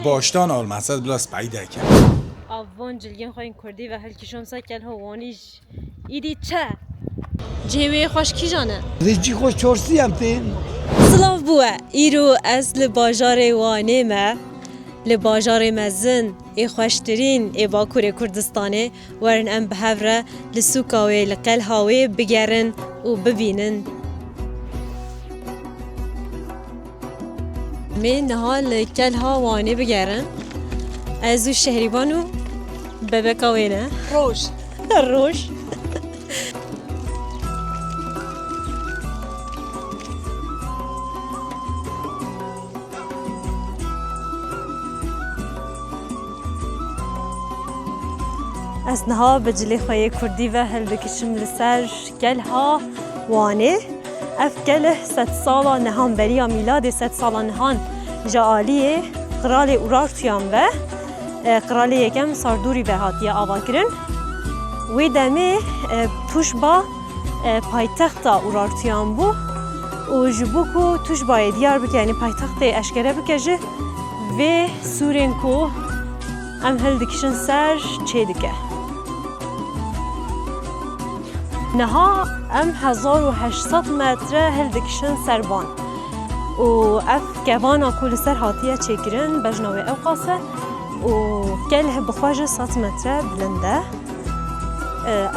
باشتان آلمسد بلاس بعیده که آوان جلگین خواهین کردی و هل کشون سکل هوانیش ایدی چه؟ جیوه خوش کی جانه؟ ریجی خوش چورسی هم تین سلاف بوه ایرو از لباجار وانه ما لباجار مزن ای خوشترین ای باکور کردستانه ورن ام بهوره لسوکاوی لقلهاوی بگرن و ببینن من نها لقلها وانه بگرن ازو شهریبانو ببکاوینه روش روش از نها بجلی خوی کردی و هل دکشم لسر گلها وانه اف گله 100 سالا نهان بریا میلاد 100 سالا نهان جالیه قرال اورارتیان و قرال یکم ساردوری به هاتیه آوا کرن وی دمه توش با پایتخت اورارتیان بو و جبو کو توش با دیار بکه یعنی پایتخت اشکره بکجه و سورین کو ام هل دکشن سر چه دکه نها ام 1800 متر هل دکشن سربان و اف گوانا کل سر هاتیه چکرن بجناوی اوقاسه و گله بخواجه 100 متر بلنده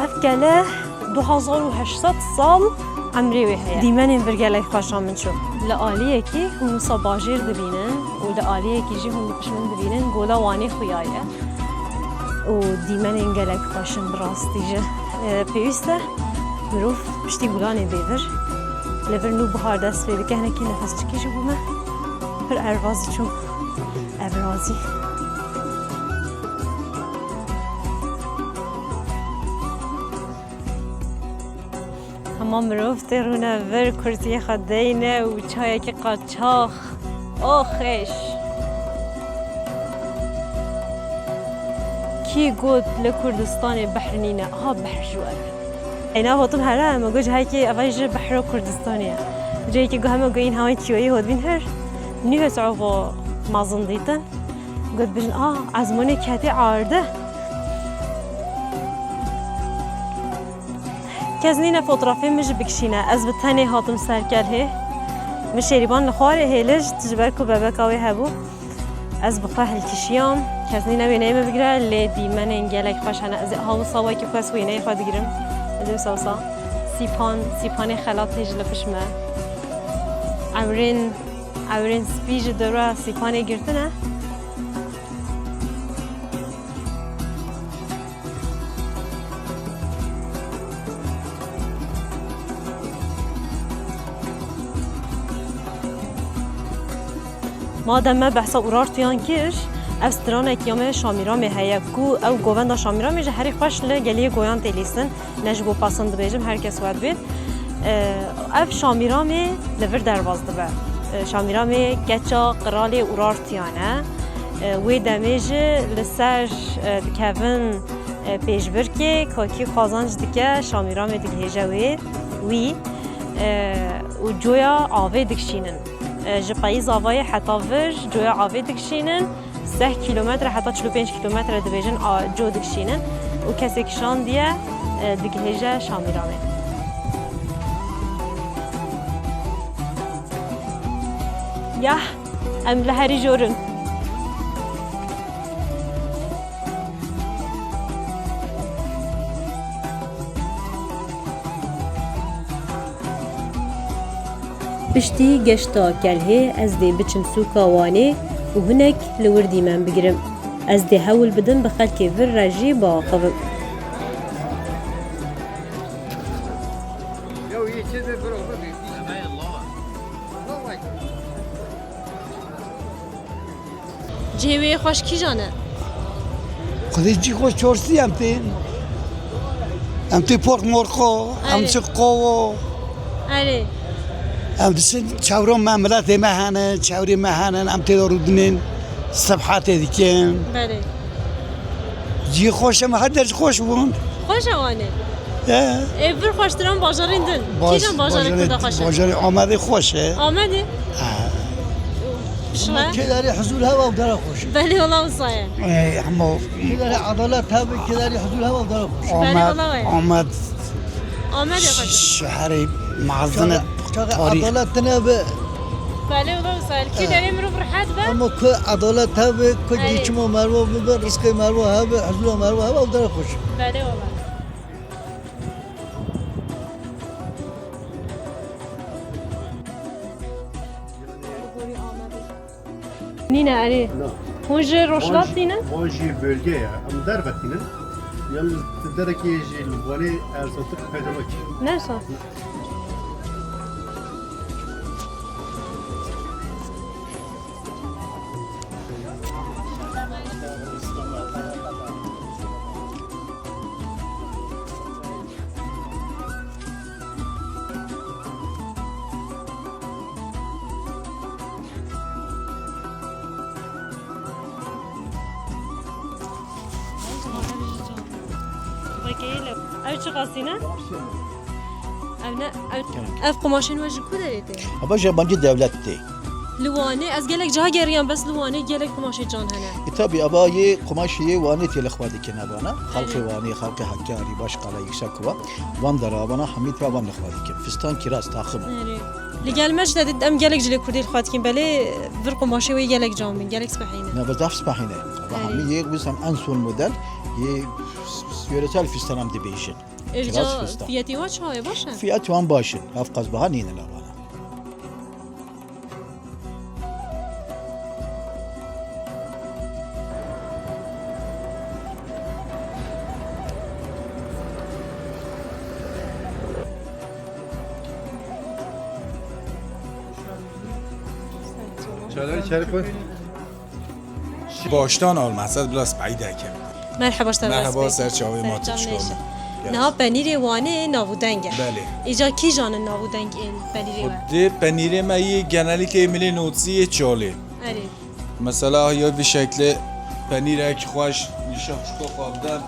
اف گله 2800 سال عمری وی هیا دیمن برگله خوشا من شو لآلیه کی هم صباجیر دبینن و لآلیه کی جی هم بشمن دبینن گولا وانی خویایه و دیمن انگله خوشن براستی جه پیوسته مروف پشتی گولانه بیور لبر نو بخار دست بیده که هنکی نفس چکیشو بومه پر اروازی چون ابرازی اما مروف ترونه ور کرسی خدینه و چای که قاچاخ آخش کی گود لکردستان بحرنینه ها بحر جواره اینا وقتم هره اما گوش هایی که اوایج بحر کردستانیه جایی که گوه همه گوین هایی چیویی هود بین هر نیه سعوا مازن دیتن گود بجن ازمونه کتی عارده کزنینه فوتوغرافی مش بکشینه از بتنی هاتم سرکله مش شریبان لخواره هیلج تجبر کو بابکاوی هبو از بخواه هلکشیام کزنینه وینه بگیره لیدی من انگلک خوشانه از هاو صوای که فاس وینه خود گیرم ادو سوسا سیپان خلات هجله پشمه عورین سپیج دورا سیپانه گرتنه ما دم بحثا اورارتیان کش استرانه کیام شامیرامه هیا کو او گووندا شامیرامه جه هری خوش لگلی گویان تلیسن نجبو پاسند بیجم هر کس ور بید اف شامیرامه لور دروازده به شامیرامه گچا قرالی اورارتیانه وی دمیج لسر کوین پیشبر که کاکی خازانج دیگه شامیرامه دیگه هجوی وی و جویا آوه دکشینن جپایی آوای حتی ور جویا آوه دکشینن 10 کیلومتر حتی 45 کیلومتر دویژن جو دکشینن و کسی کشان دیه دیگه هجه شامیرامه یا ام لهری جورن پشتی گشتا کلهه از دی بچم سوکا وانه و هناك لوردي من بگرم از دی هول بدم بخلکی ور راجی با قبل جیوه خوش کی جانه؟ ریجی خوش چورسی هم تین هم تی پرک مرخو هم چقو اره هم دسن چاورم معاملات مهانه چاوری مهانه هم تی دارو دنین صبحات دیکن بله جی خوشم هر درج خوش بوند خوش اوانه ایور خوشتران بازارین دن کی جان بازار کرده خوشه؟ بازار آمده خوشه آمده؟ بشغله كداري حصول هوا ودار خوش بله والله وصايا اما كداري عضلات هوا كداري حصول هوا ودار خوش بله والله عمد آمد يا خالد شهري معزنة عضلات تنابه بله والله وصايا كي داري مرو فرحات با اما که عدالت هوا که آره. دیچما مروا ببر رزق مروا هوا حصول مروا هوا ودار خوش بله والله Nine Ali. Hoje roşlat dine? Hoje bölge ya. Ama Dervet'inin yalnız dereki jelvali erzatı pedamak. Nerede? Bakayım. Ev çıkasına? Ev ne? Ev kumaşın vajı kudarıydı. Ama yabancı devletti. Lüvane, az gelek caha geriyan bas lüvane gelek kumaşı can hene. Tabi ama ye kumaşiye vani telekvadi kenabana. Halkı vani, halkı hakkari, başkala yüksek var. Van darabana hamid ve van lekvadi ken. Fistan kiraz takım. Evet. Ligelmeç dedik em gelek jile kurdil xatkin bele bir kumaşı ve gelek camin, gelek spahine. Ne bazaf spahine. Ama hami ye bizim en son model ye yöresel fistan am dibeyşin. Erca fistan. fiyatı var çaya başa. Fiyat van başın. Hafkaz baha neyine bana. Çayları içeri koy. باشتان آلماسد بلاس بعید که Merhaba işte. مرحبا سرچاوی ما تشکر نه پنیر وانه ناودنگه. بله ایجا کی جان ناودنگ این پنیر و؟ خود پنیره ما یه گنالی که ملی نوتسی چاله آره. مثلا یا به شکل پنیره که خوش نشاخ شکو خوابدن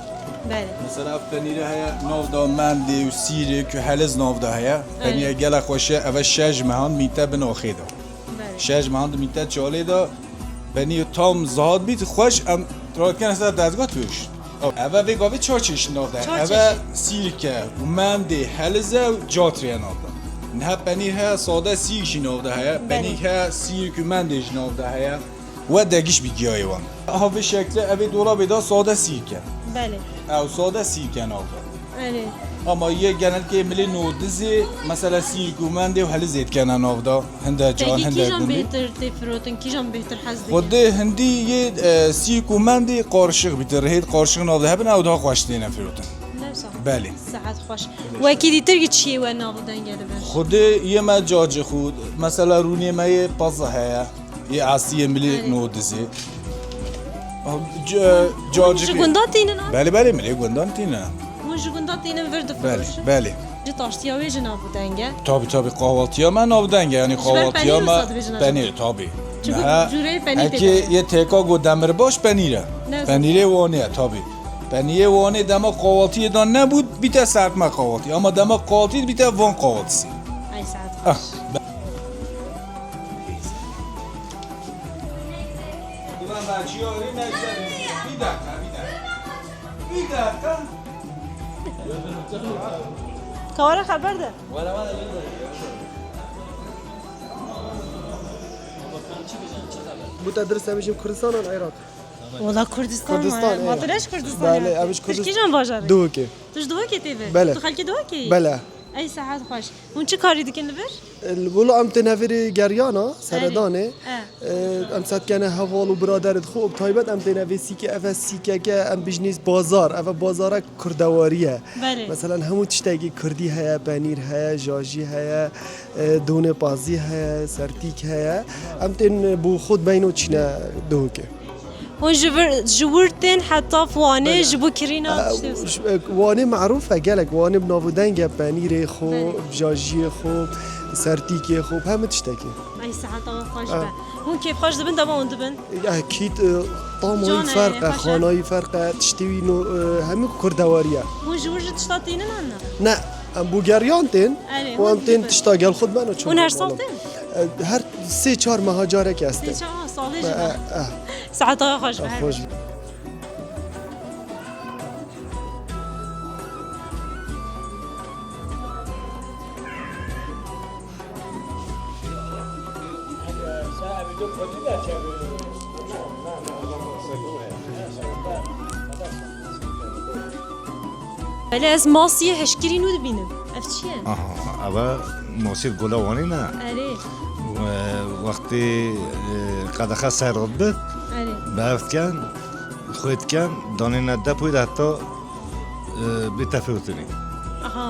بله. مثلا پنیره هیا نافدا مندی و سیره که هلز نافدا هیا پنیره گله خوشه اول شش مهان میته بناخی دا بله. شش مهان میته چاله دا پنیر تام زاد بیت خوش ام تراکن هسته دزگاه توش اول ویگاوی چهار چشن نافده چهار اول سیرکه و مندی هلزه و جاتریه نافده نه پنیر ها ساده سیرشی نافده هیا پنیر ها سیرک و مندیش نافده هیا و دگیش بیگیایی وان ها به شکل اوی دورا بیدا ساده سیرکه بله. او ساده سیرکه نافده آره. اما یه گنل که ملی نودزی مثلا سیرک و مندی و هلز ایت کنن نافده هنده جان پeki هنده کی جان گوندی بهتر تفروتن کی جان بهتر حز خود هندی یه سیرک و مندی قارشق بیتر رهید قارشق نافده هبن او دا خوش دینه فروتن بله ساعت خوش و کی دیتر کی چیه و ناودنگه دبر خود یه ما جاج خود مثلا رونی ما یه پازه هیا یه عصیه ملی نودزی جاج جگوندات اینن بله بله ملی گوندان تینه مو جگوندات اینن ورد بله فروش بله جه تاشتیا و جه ناودنگه تابی قهوه‌ای ها من نافدنگه یعنی قهوه‌ای ها من پنیر تابی جوره پنیر اگه یه تکا گو دمر باش پنیره نه. پنیره وانه تابی پنیره وانه دما قهوه‌ای دان نبود بیت سرد ما قهوه‌ای اما دما قهوه‌ای بیت وان قهوه‌ای ای ساعت خوش کار خبر ده Bu tedris emişim Kürdistan ve Irak. والله كردستان كردستان، ما إيه. طلعش كردستان بله، يعني. أبيش تش كردستان. كي جان باجاري Duhki. تش دوكي تيفي بله. تو خلكي دوكي Bele. اي ساعات خوش وين چه کاری دیگه نبر Bulu am teneviri geryana seredane. اه. Am setkene heval u biraderit خوب تایبت am tenevi sike ev sike ke am bijnis bazar ev bazara kurdawariye. بله Mesela hemû tiştekî Kurdî heye, penîr heye, jajî heye, dûne pazî heye, sertîk heye. Em tên bu xud beyno çîne duhki. هون جورتين حتى فواني جبو كرينا وانه معروفه گلک وانه بناودنگ پنیر خوب جاجی خوب سرتیکی خوب همه تشتکی اي ساعات خوش به هون كيف خوش دبن دابا هون دبن اكيد طعمه جانا فرق يعني خوشة. خانایی فرق تشتوی نو همه کردواریه هون جور تشتاتين عنا نه ام بوگریان تین آره، و ام هون تین دبن. تشتا گل خود منو چون هون هر سال تين هر 3-4 ماه جارك است ساڵێ ساعتەوە خۆش بە خوش بەلێ ez masiyê heşkirî nû dibînim ev çi ye اول موسیقی گلوانی نه erê وقتی قدخه سرد بد erê بافت کن خود کن دانه دپوید حتی بتفوتنی aha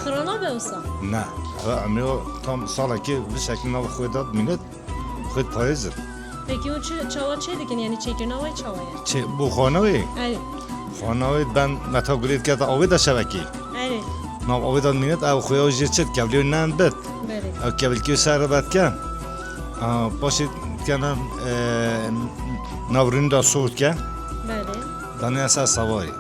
xirana be wisa نه و امیو tam سالا که به شکل نو خود داد مینت خود پایزد peki o çawa çê dikin yani çêkirina wê çawa ye چه بو خانوی erê خانوی بن متا گلید که آوی دا شبکی erê نو آوی داد مینت او خویا جیت چت کبلیو نان بد berê او کبل کیو سر بد کن باشید کنن نورین دا صوت کن berê دانه اساس سواری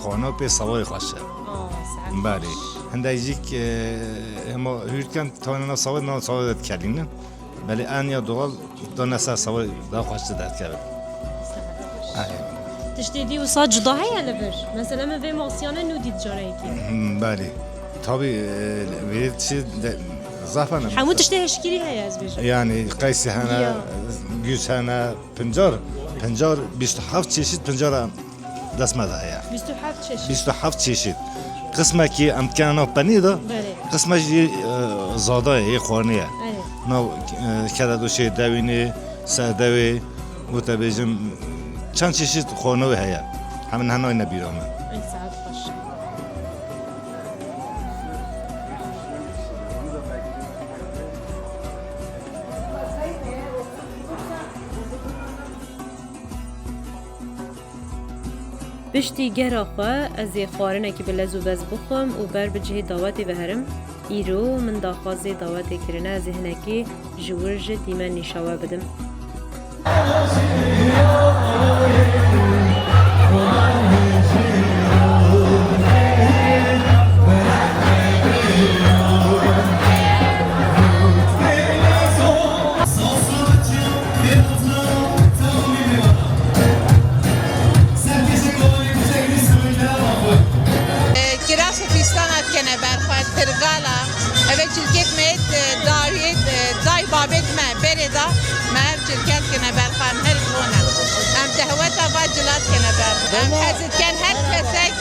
خانه پی سواری خوشه saet بله هنده ایجیک اما هیرکن تاینه سواری نه سواری داد کلینن ولی ان یا دوال دانه اساس سواری دا خوشته داد کرد tiştê dî wisa cida heye li vir mesela min vê masiyane nû dît carekî بله تابی وید چی زفنم hemû tiştê heşkirî heye ez bêjim yani قیسی هنه Ya. گوز هنه پنجار 27 çeşit پنجار دستمده هیا 27 çeşit 27 çeşit قسمه کی امکانات پنی دا berê قسمه جی زاده ای خوانیه erê نو کده دو şey دوینی سردوی متبجم چند çeşit خوانوی هیا همین هنوی نبیرامه ey saet baş Piştî gera xwe ez ê xwarinekî bi lez û bez bixwim û ber bi cihê dawetê veherim. Îro min daxwazê dawetê kirine ez ê hinekî ji wir ji dîmen nîşawe bidim. Kiras Fistanat kene berxwet Tirgala ev çirket me daviyet day babet me bereda me ev çirket kene berxwet her bona em tehweta va cilat kene ber em hezit ken her kesek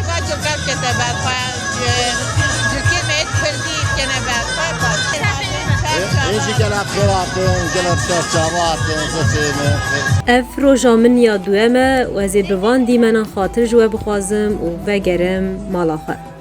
va cilat kene berxwet çirket me kurdi kene berxwet ایجی گلاب خیراتن گلاب شاواتن خسینه Ev roja min ya dueme û ez ê bi van dîmenan xatir ji we bixwazim û vegerim mala xwe.